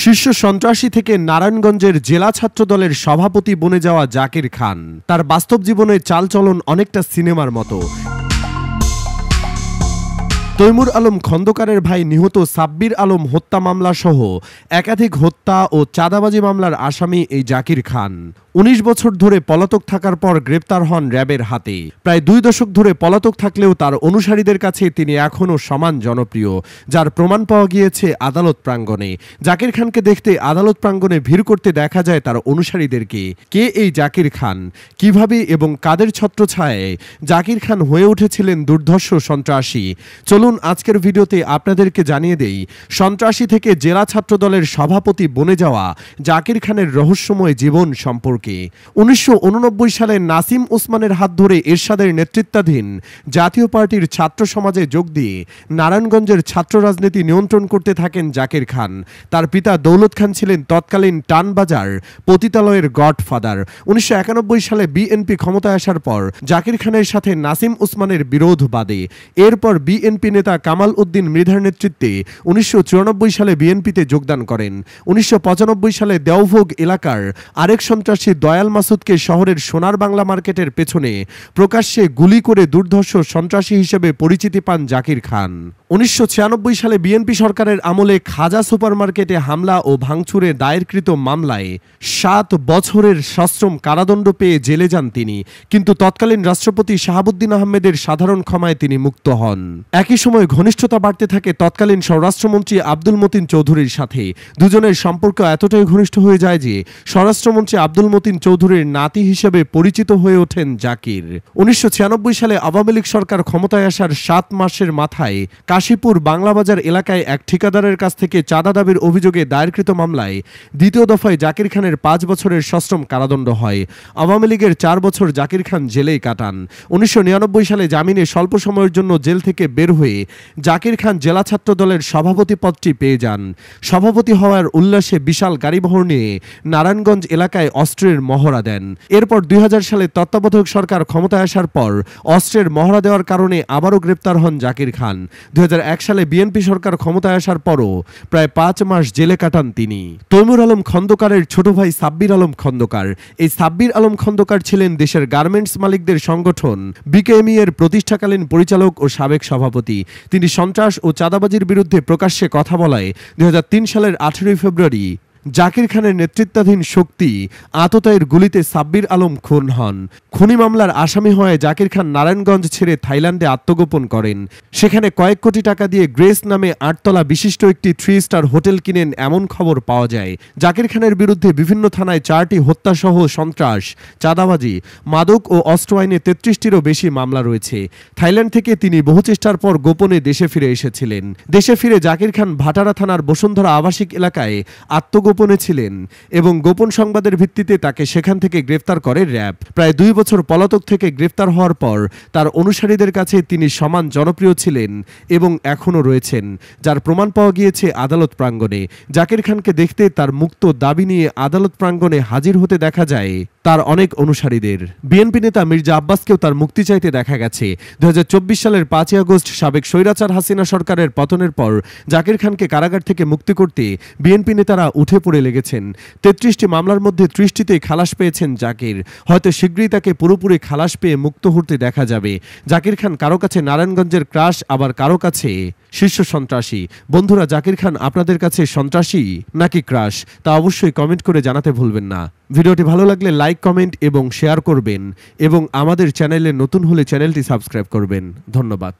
শীর্ষ সন্ত্রাসী থেকে নারায়ণগঞ্জের জেলা ছাত্র দলের সভাপতি বনে যাওয়া জাকির খান তার বাস্তব জীবনের চালচলন অনেকটা সিনেমার মতো। তৈমুর আলম খন্দকারের ভাই নিহত সাব্বির আলম হত্যা মামলা সহ একাধিক হত্যা ও চাঁদাবাজি মামলার আসামি এই জাকির খান ১৯ বছর ধরে পলাতক থাকার পর গ্রেপ্তার হন র্যাবের হাতে। প্রায় ২ দশক ধরে পলাতক থাকলেও তার অনুসারীদের কাছে তিনি এখনও সমান জনপ্রিয়, যার প্রমাণ পাওয়া গিয়েছে আদালত প্রাঙ্গণে। জাকির খানকে দেখতে আদালত প্রাঙ্গণে ভিড় করতে দেখা যায় তার অনুসারীদেরকে। কে এই জাকির খান, কিভাবে এবং কাদের ছত্রছায়ায় জাকির খান হয়ে উঠেছিলেন দুর্ধর্ষ সন্ত্রাসী? চলুন আজকের ভিডিওতে আপনাদেরকে জানিয়ে দেই সন্ত্রাসী থেকে জেলা ছাত্র দলের সভাপতি বনে যাওয়া জাকির খানের রহস্যময় জীবন সম্পর্কে। ১৯৮৯ সালে নাসিম ওসমানের হাত ধরে এরশাদের নেতৃত্বাধীন জাতীয় পার্টির ছাত্র সমাজে যোগ দিয়ে নারায়ণগঞ্জের ছাত্র রাজনীতি নিয়ন্ত্রণ করতে থাকেন জাকির খান। তার পিতা দৌলত খান ছিলেন তৎকালীন টানবাজার পতিতালয়ের গডফাদার। ১৯৯১ সালে বিএনপি ক্ষমতায় আসার পর জাকির খানের সাথে নাসিম ওসমানের বিরোধ বাধে। এরপর বিএনপি নেতা কামাল উদ্দিন মৃধার নেতৃত্বে ১৯৯৪ সালে বিএনপিতে যোগদান করেন। ১৯৯৫ সালে দেওভোগ এলাকার আরেক সন্ত্রাসী দয়াল মাসুদকে শহরের সোনার বাংলা মার্কেটের পেছনে প্রকাশ্যে গুলি করে দুর্ধর্ষ সন্ত্রাসী হিসেবে পরিচিতি পান জাকির খান। ১৯৯৬ সালে বিএনপি সরকারের আমলে খাজা সুপারমার্কেটে হামলা ও ভাঙচুরে দায়েরকৃত মামলায় ৭ বছরের সশ্রম কারাদণ্ড পেয়ে জেলে যান তিনি, কিন্তু তৎকালীন রাষ্ট্রপতি শাহাবুদ্দিন আহমেদের সাধারণ ক্ষমায় তিনি মুক্ত হন। একই সময় ঘনিষ্ঠতা বাড়তে থাকে তৎকালীন স্বরাষ্ট্রমন্ত্রী আব্দুল মতিন চৌধুরীর সাথে। দুজনের সম্পর্ক এতটাই ঘনিষ্ঠ হয়ে যায় যে স্বরাষ্ট্রমন্ত্রী আব্দুল মতিন চৌধুরীর নাতি হিসেবে পরিচিত হয়ে ওঠেন জাকির। ১৯৯৬ সালে আওয়ামী লীগ সরকার ক্ষমতায় আসার ৭ মাসের মাথায় কাশীপুর বাংলাবাজার এলাকায় এক ঠিকাদারের কাছ থেকে চাঁদা দাবির অভিযোগে দায়েরকৃত মামলায় দ্বিতীয় দফায় জাকির খানের ৫ বছরের সশ্রম কারাদণ্ড হয়। আওয়ামী লীগের ৪ বছর জাকির খান জেলেই কাটান। ১৯৯৯ সালে জামিনে স্বল্প সময়ের জন্য জেল থেকে বের হয়ে জাকির খান জেলা ছাত্র দলের সভাপতি পদটি পেয়ে যান। সভাপতি হওয়ার উল্লাসে বিশাল গাড়িবহর নিয়ে নারায়ণগঞ্জ এলাকায় অস্ত্রের মহড়া দেন। এরপর ২০০০ সালে তত্ত্বাবধায়ক সরকার ক্ষমতায় আসার পর অস্ত্রের মহড়া দেওয়ার কারণে আবারও গ্রেপ্তার হন জাকির খান। ২০০১ সালে বিএনপি সরকার ক্ষমতায় আসার পরও প্রায় ৫ মাস জেলে কাটান তিনি। তৈমুর আলম খন্দকারের ছোট ভাই সাব্বির আলম খন্দকার। এই সাব্বির আলম খন্দকার ছিলেন দেশের গার্মেন্টস মালিকদের সংগঠন বিকেএমই এর প্রতিষ্ঠাকালীন পরিচালক ও সাবেক সভাপতি। তিনি সন্ত্রাস ও চাঁদাবাজির বিরুদ্ধে প্রকাশ্যে কথা বলায় ২০০৩ সালের ১৮ ফেব্রুয়ারি জাকির খানের নেতৃত্বাধীন শক্তি আততায়ীর গুলিতে সাব্বির আলম খুন হন। খুনি মামলার আসামি হয়ে জাকির খান নারায়ণগঞ্জ ছেড়ে থাইল্যান্ডে আত্মগোপন করেন। সেখানে কয়েক কোটি টাকা দিয়ে গ্রেস নামে ৮তলা বিশিষ্ট একটি 3 স্টার হোটেল কিনেন এমন খবর পাওয়া যায়। জাকির খানের বিরুদ্ধে বিভিন্ন থানায় ৪টি হত্যাসহ সন্ত্রাস, চাঁদাবাজি, মাদক ও অস্ত্র আইনে ৩৩টিরও বেশি মামলা রয়েছে। থাইল্যান্ড থেকে তিনি বহু চেষ্টার পর গোপনে দেশে ফিরে এসেছিলেন। দেশে ফিরে জাকির খান ভাটারা থানার বসুন্ধরা আবাসিক এলাকায় আত্মগোপনে ছিলেন এবং গোপন সংবাদের ভিত্তিতে তাকে সেখান থেকে গ্রেফতার করে র্যাব। প্রায় ২ বছর পলাতক থেকে গ্রেফতার হওয়ার পর তার অনুসারীদের কাছে তিনি সমান জনপ্রিয় ছিলেন এবং এখনও রয়েছেন, যার প্রমাণ পাওয়া গিয়েছে আদালত প্রাঙ্গণে। জাকির খানকে দেখতে তার মুক্ত দাবি নিয়ে আদালত প্রাঙ্গণে হাজির হতে দেখা যায় তার অনেক অনুসারীদের। বিএনপি নেতা মির্জা আব্বাসকেও তার মুক্তি চাইতে দেখা গেছে। ২০২৪ সালের ৫ই আগস্ট সাবেক স্বৈরাচার হাসিনা সরকারের পতনের পর জাকির খানকে কারাগার থেকে মুক্তি করতে বিএনপি নেতারা উঠে পড়ে লেগেছেন। ৩৩টি মামলার মধ্যে ৩০টিতেই খালাস পেয়েছেন জাকির। হয়তো শীঘ্রই তাকে পুরোপুরি খালাস পেয়ে মুক্ত হতে দেখা যাবে। জাকির খান কারো কাছে নারায়ণগঞ্জের ক্রাশ, আবার কারো কাছে শীর্ষ সন্ত্রাসী। বন্ধুরা, জাকির খান আপনাদের কাছে সন্ত্রাসী নাকি ক্রাশ তা অবশ্যই কমেন্ট করে জানাতে ভুলবেন না। ভিডিওটি ভালো লাগলে লাইক, কমেন্ট এবং শেয়ার করবেন এবং আমাদের চ্যানেলে নতুন হলে চ্যানেলটি সাবস্ক্রাইব করবেন। ধন্যবাদ।